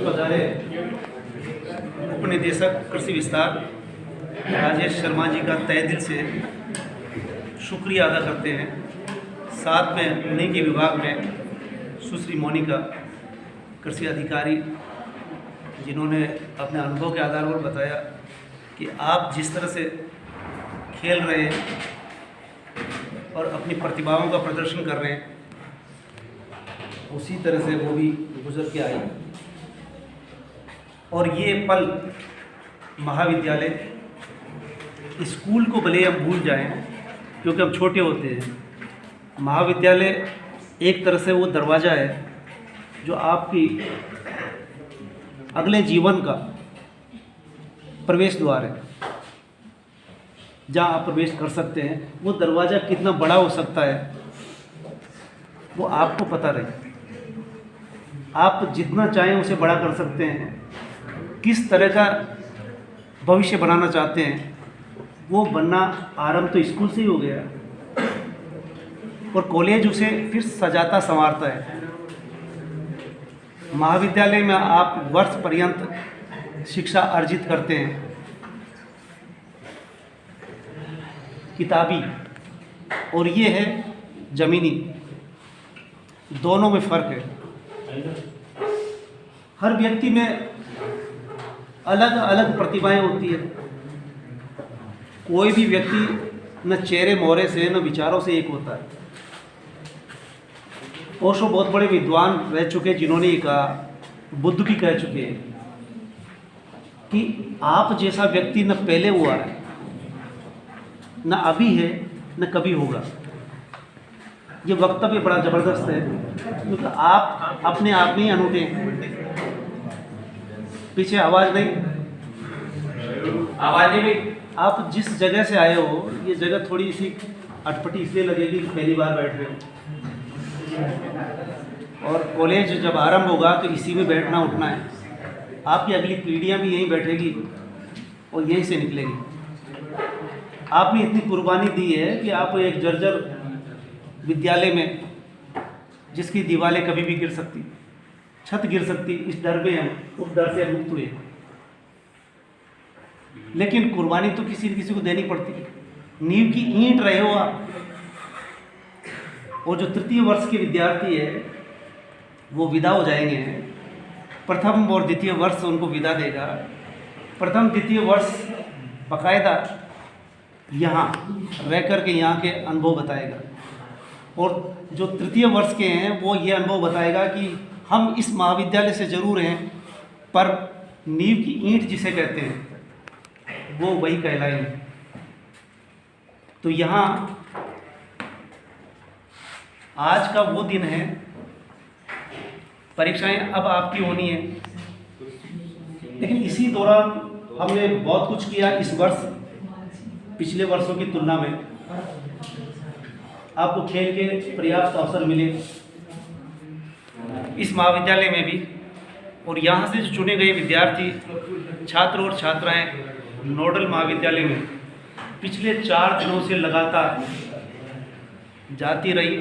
में पधारे उपनिदेशक कृषि विस्तार राजेश शर्मा जी का तहे दिल से शुक्रिया अदा करते हैं। साथ में उन्हीं के विभाग में सुश्री मोनिका कृषि अधिकारी, जिन्होंने अपने अनुभव के आधार पर बताया कि आप जिस तरह से खेल रहे हैं और अपनी प्रतिभाओं का प्रदर्शन कर रहे हैं, उसी तरह से वो भी गुजर के आई। और ये पल महाविद्यालय, स्कूल को भले हम भूल जाएं क्योंकि हम छोटे होते हैं, महाविद्यालय एक तरह से वो दरवाज़ा है जो आपकी अगले जीवन का प्रवेश द्वार है, जहाँ आप प्रवेश कर सकते हैं। वो दरवाज़ा कितना बड़ा हो सकता है वो आपको पता रहे। आप जितना चाहें उसे बड़ा कर सकते हैं। किस तरह का भविष्य बनाना चाहते हैं, वो बनना आरंभ तो स्कूल से ही हो गया और कॉलेज उसे फिर सजाता संवारता है। महाविद्यालय में आप वर्ष पर्यंत शिक्षा अर्जित करते हैं। किताबी और ये है ज़मीनी, दोनों में फ़र्क है। हर व्यक्ति में अलग अलग प्रतिभाएं होती है। कोई भी व्यक्ति न चेहरे मोहरे से न विचारों से एक होता है। ओशो बहुत बड़े विद्वान रह चुके, जिन्होंने ये कहा, बुद्ध भी कह चुके हैं कि आप जैसा व्यक्ति न पहले हुआ है, न अभी है, न कभी होगा। ये वक्तव्य बड़ा ज़बरदस्त है क्योंकि आप अपने आप में ही अनूठे हैं। पीछे आवाज़ नहीं भी। आप जिस जगह से आए हो, ये जगह थोड़ी सी अटपटी इसलिए लगेगी कि पहली बार बैठ रहे हो, और कॉलेज जब आरंभ होगा तो इसी में बैठना उठना है। आपकी अगली पीढ़ियाँ भी यहीं बैठेगी और यहीं से निकलेगी। आपने इतनी कुर्बानी दी है कि आप एक जर्जर विद्यालय में, जिसकी दीवारें कभी भी गिर सकती, छत गिर सकती, इस डर में हम, उस डर से मुक्त हुए। लेकिन कुर्बानी तो किसी न किसी को देनी पड़ती है। नींव की ईंट रहे हो आप। और जो तृतीय वर्ष के विद्यार्थी है वो विदा हो जाएंगे। प्रथम और द्वितीय वर्ष उनको विदा देगा। प्रथम द्वितीय वर्ष बाकायदा यहाँ रह कर के यहाँ के अनुभव बताएगा, और जो तृतीय वर्ष के हैं वो ये अनुभव बताएगा कि हम इस महाविद्यालय से ज़रूर हैं, पर नींव की ईंट जिसे कहते हैं वो वही कहलाएंगे। तो यहाँ आज का वो दिन है। परीक्षाएं अब आपकी होनी है, लेकिन इसी दौरान हमने बहुत कुछ किया। इस वर्ष पिछले वर्षों की तुलना में आपको खेल के पर्याप्त अवसर मिले इस महाविद्यालय में भी। और यहाँ से जो चुने गए विद्यार्थी, छात्र और छात्राएं नोडल महाविद्यालय में पिछले 4 दिनों से लगातार जाती रही,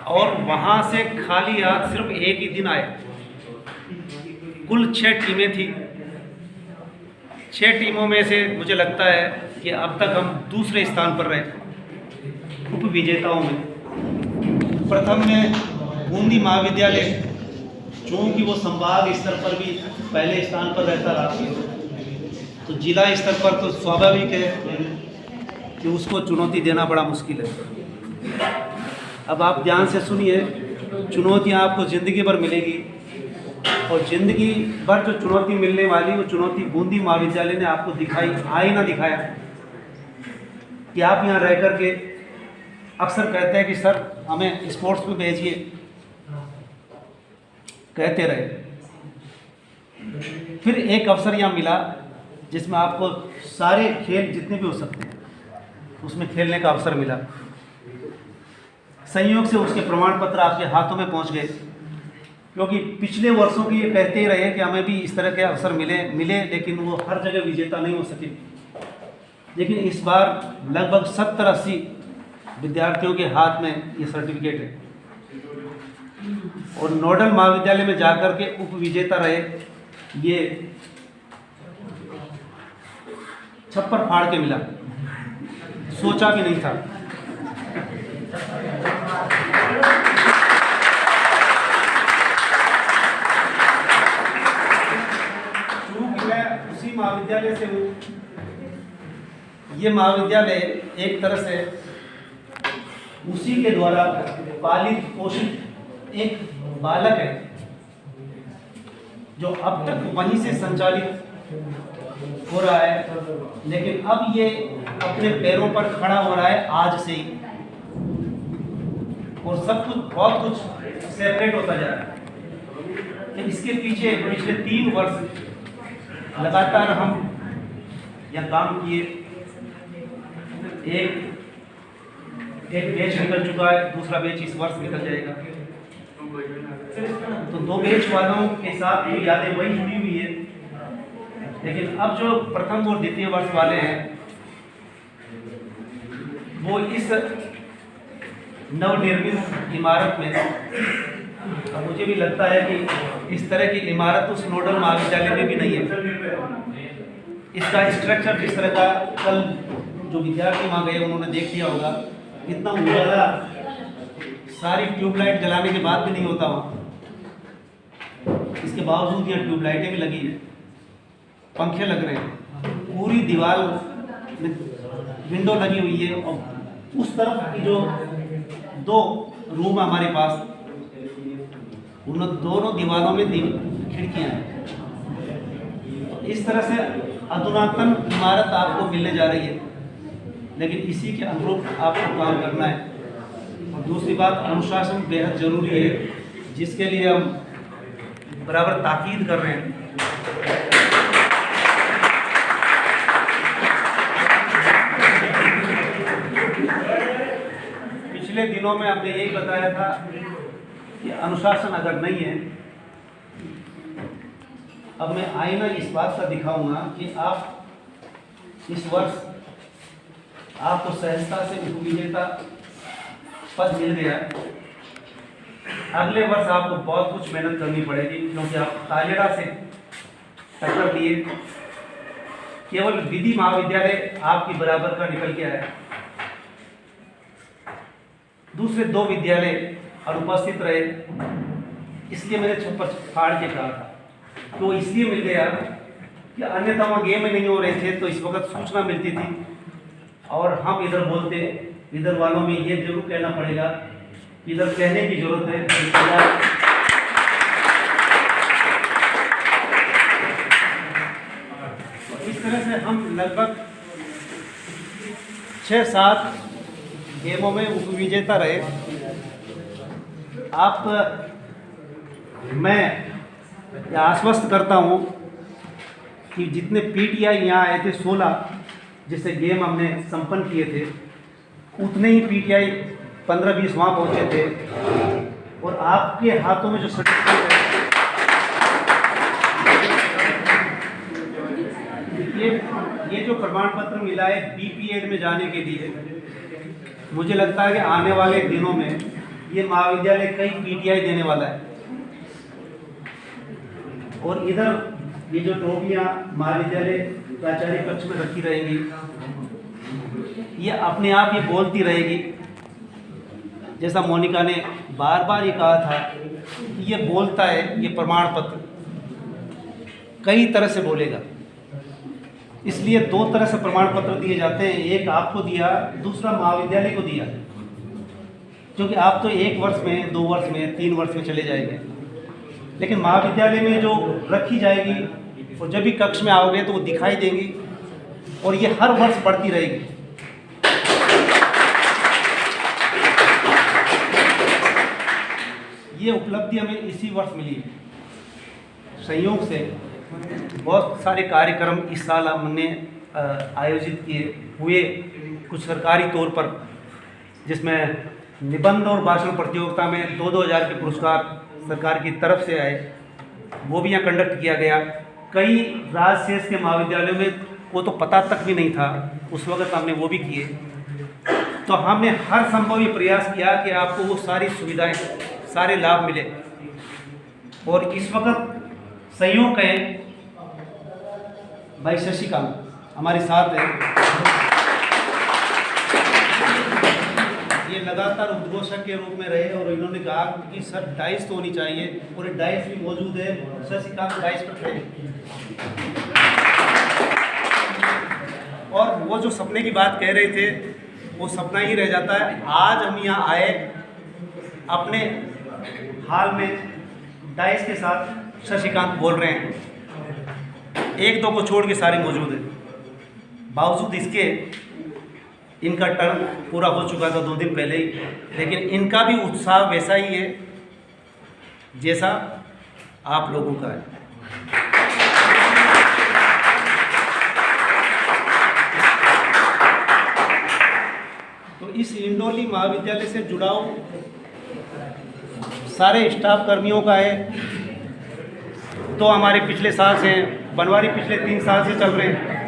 और वहाँ से खाली हाथ सिर्फ एक ही दिन आए। कुल 6 टीमें थी। 6 टीमों में से मुझे लगता है कि अब तक हम दूसरे स्थान पर रहे उप विजेताओं में। प्रथम में बूंदी महाविद्यालय, चूँकि वो संभाग स्तर पर भी पहले स्थान पर रहता रहा, तो जिला स्तर पर तो स्वाभाविक है कि उसको चुनौती देना बड़ा मुश्किल है। अब आप ध्यान से सुनिए, चुनौतियाँ आपको ज़िंदगी भर मिलेगी, और ज़िंदगी भर जो चुनौती मिलने वाली, वो चुनौती बूंदी महाविद्यालय ने आपको दिखाई, आईना दिखाया कि आप यहाँ रह कर के अक्सर कहते हैं कि सर हमें स्पोर्ट्स में भेजिए, कहते रहे। फिर एक अवसर यहाँ मिला जिसमें आपको सारे खेल जितने भी हो सकते हैं उसमें खेलने का अवसर मिला। संयोग से उसके प्रमाण पत्र आपके हाथों में पहुंच गए, क्योंकि पिछले वर्षों की ये कहते ही रहे कि हमें भी इस तरह के अवसर मिले, लेकिन वो हर जगह विजेता नहीं हो सके। लेकिन इस बार लगभग 70-80 विद्यार्थियों के हाथ में ये सर्टिफिकेट है। और नोडल महाविद्यालय में जाकर के उप विजेता रहे, ये छप्पर फाड़ के मिला, सोचा भी नहीं था। क्योंकि मैं उसी महाविद्यालय से हूँ, ये महाविद्यालय एक तरह से उसी के द्वारा पालित पोषित एक बालक है, जो अब तक वहीं से संचालित हो रहा है, लेकिन अब ये अपने पैरों पर खड़ा हो रहा है आज से ही, और सब कुछ बहुत कुछ सेपरेट होता जा रहा है। तो इसके पीछे पिछले 3 वर्ष लगातार हम यह काम किए। एक बैच निकल चुका है, दूसरा बैच इस वर्ष निकल जाएगा। तो 2 बैच वालों के साथ भी यादें वही जुड़ी हुई है, लेकिन अब जो प्रथम और द्वितीय वर्ष वाले हैं वो इस नवनिर्मित इमारत में, अब मुझे भी लगता है कि इस तरह की इमारत उस नोडल महाविद्यालय में भी नहीं है। इसका स्ट्रक्चर जिस तरह का, कल जो विद्यार्थी वहाँ गए उन्होंने देख लिया होगा, इतना उजाला सारी ट्यूबलाइट जलाने के बाद भी नहीं होता वहाँ। इसके बावजूद यहाँ ट्यूबलाइटें भी लगी है, पंखे लग रहे हैं, पूरी दीवार में विंडो लगी हुई है, और उस तरफ की जो 2 रूम है हमारे पास, उन दोनों दीवारों में खिड़कियाँ हैं। तो इस तरह से अधुनातन इमारत आपको मिलने जा रही है, लेकिन इसी के अनुरूप आपको काम करना है। और दूसरी बात, अनुशासन बेहद ज़रूरी है, जिसके लिए हम बराबर ताकीद कर रहे हैं। पिछले दिनों में हमने यही बताया था कि अनुशासन अगर नहीं है, अब मैं आईना इस बात का दिखाऊंगा कि आप इस वर्ष आपको सहजता से उपविजेता पद मिल गया। अगले वर्ष आपको बहुत कुछ मेहनत करनी पड़ेगी, क्योंकि आप तालेड़ा से टक्कर दिए। केवल विधि महाविद्यालय आपकी बराबर का निकल के आया, दूसरे 2 विद्यालय अनुपस्थित रहे, इसलिए मैंने छप्पर फाड़ के कहा था। तो इसलिए मिल गया कि अन्यथा वहाँ गेम में नहीं हो रहे थे, तो इस वक्त सूचना मिलती थी, और हम इधर बोलते, इधर वालों में ये जरूर कहना पड़ेगा, इधर कहने की जरूरत है। इस तरह से हम लगभग 6-7 गेमों में उपविजेता रहे। मैं आश्वस्त करता हूँ कि जितने पीटीआई यहाँ आए थे 16 जिससे गेम हमने संपन्न किए थे, उतने ही पीटीआई 15-20 वहाँ पहुँचे थे। और आपके हाथों में जो सर्टिफिकेट है, ये जो प्रमाण पत्र मिला है बीपीएड में जाने के लिए, मुझे लगता है कि आने वाले दिनों में ये महाविद्यालय कई पीटीआई देने वाला है। और इधर ये जो ट्रॉफियाँ महाविद्यालय प्राचार्य कक्ष में रखी रहेंगी, ये अपने आप ये बोलती रहेगी। जैसा मोनिका ने बार बार ये कहा था कि ये बोलता है, ये प्रमाण पत्र कई तरह से बोलेगा। इसलिए 2 तरह से प्रमाण पत्र दिए जाते हैं, एक आपको दिया, दूसरा महाविद्यालय को दिया, क्योंकि आप तो 1 वर्ष में, 2 वर्ष में, 3 वर्ष में चले जाएंगे, लेकिन महाविद्यालय में जो रखी जाएगी और जब भी कक्ष में आओगे तो वो दिखाई देंगी, और ये हर वर्ष बढ़ती रहेगी। ये उपलब्धि हमें इसी वर्ष मिली है। संयोग से बहुत सारे कार्यक्रम इस साल हमने आयोजित किए हुए, कुछ सरकारी तौर पर, जिसमें निबंध और भाषण प्रतियोगिता में 2-2 हज़ार के पुरस्कार सरकार की तरफ से आए, वो भी यहाँ कंडक्ट किया गया। कई राज्य शेष के महाविद्यालयों में वो तो पता तक भी नहीं था, उस वक्त हमने वो भी किए। तो हमने हर संभव ये प्रयास किया कि आपको वो सारी सुविधाएं, सारे लाभ मिले। और इस वक्त संयोग कहें भाई शशिकांत हमारे साथ है। ये लगातार उद्घोषक के रूप में रहे और इन्होंने कहा कि सर डाइस तो होनी चाहिए और डाइस भी मौजूद है। शशिकांत डाइस पर खड़े और वो जो सपने की बात कह रहे थे वो सपना ही रह जाता है। आज हम यहाँ आए अपने हाल में डाइस के साथ शशिकांत बोल रहे हैं, एक दो को छोड़ के सारे मौजूद हैं। बावजूद इसके इनका टर्म पूरा हो चुका था 2 दिन पहले ही, लेकिन इनका भी उत्साह वैसा ही है जैसा आप लोगों का है। तो इस इंडोली महाविद्यालय से जुड़ाव सारे स्टाफ कर्मियों का है। तो हमारे पिछले साल से बनवारी पिछले 3 साल से चल रहे हैं।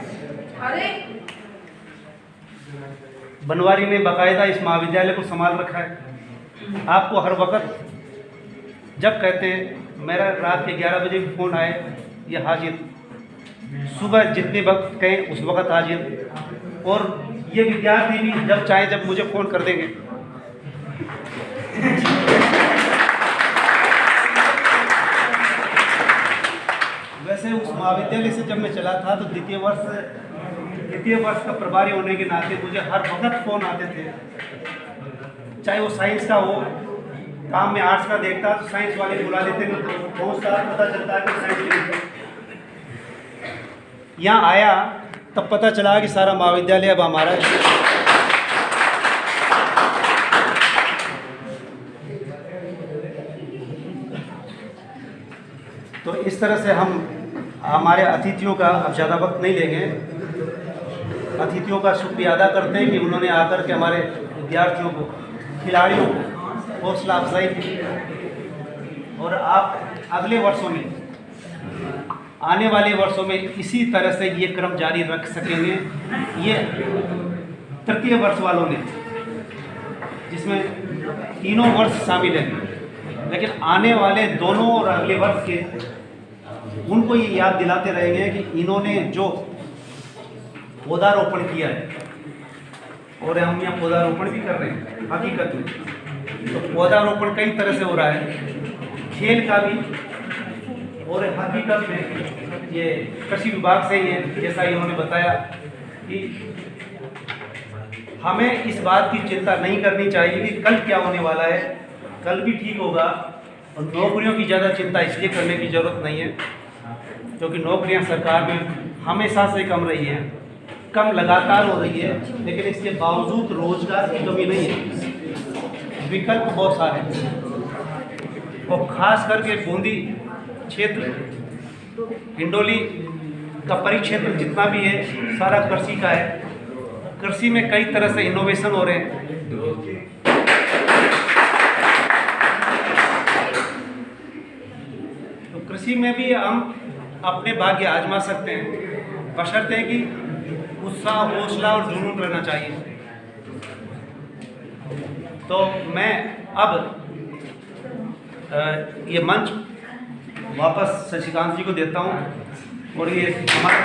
बनवारी ने बाकायदा इस महाविद्यालय को संभाल रखा है। आपको हर वक्त जब कहते हैं, मेरा रात के 11 बजे भी फ़ोन आए, ये हाजिर, सुबह जितने वक्त कहें उस वक्त हाजिर। और ये विद्यार्थी भी जब चाहे जब मुझे फ़ोन कर देंगे। वैसे उस महाविद्यालय से जब मैं चला था तो द्वितीय वर्ष का प्रभारी होने के नाते मुझे हर वक्त फ़ोन आते थे, चाहे वो साइंस का हो। काम में आर्ट्स का देखता तो साइंस वाले बुला लेते थे, तो बहुत सारा पता चलता है कि साइंस के। यहाँ आया तब पता चला कि सारा महाविद्यालय अब हमारा है। तो इस तरह से हम हमारे अतिथियों का अब ज़्यादा वक्त नहीं लेंगे। अतिथियों का शुक्रिया अदा करते हैं कि उन्होंने आकर के हमारे विद्यार्थियों को, खिलाड़ियों को हौसला अफजाई की। और आप अगले वर्षों में, आने वाले वर्षों में इसी तरह से ये क्रम जारी रख सकेंगे। ये तृतीय वर्ष वालों ने, जिसमें तीनों वर्ष शामिल हैं, लेकिन आने वाले दोनों और अगले वर्ष के उनको ये याद दिलाते रहेंगे कि इन्होंने जो पौधारोपण किया है, और हम यहाँ पौधारोपण भी कर रहे हैं हकीकत में। तो पौधारोपण कई तरह से हो रहा है, खेल का भी, और हकीकत में ये कृषि विभाग से ही है। जैसा इन्होंने बताया कि हमें इस बात की चिंता नहीं करनी चाहिए कि कल क्या होने वाला है, कल भी ठीक होगा। और नौकरियों की ज़्यादा चिंता इसलिए करने की ज़रूरत नहीं है क्योंकि नौकरियां सरकार में हमेशा से कम रही हैं, कम लगातार हो रही है, लेकिन इसके बावजूद रोजगार की कमी नहीं है। विकल्प बहुत सारे हैं और ख़ास करके बूंदी क्षेत्र, हिंडोली का परिक्षेत्र जितना भी है सारा कृषि का है। कृषि में कई तरह से इनोवेशन हो रहे हैं। तो कृषि में भी हम अपने भाग्य आजमा सकते हैं, बशर्ते कि उत्साह, हौसला और जुनून रहना चाहिए। तो मैं अब ये मंच वापस शशिकांत जी को देता हूँ और ये हमारा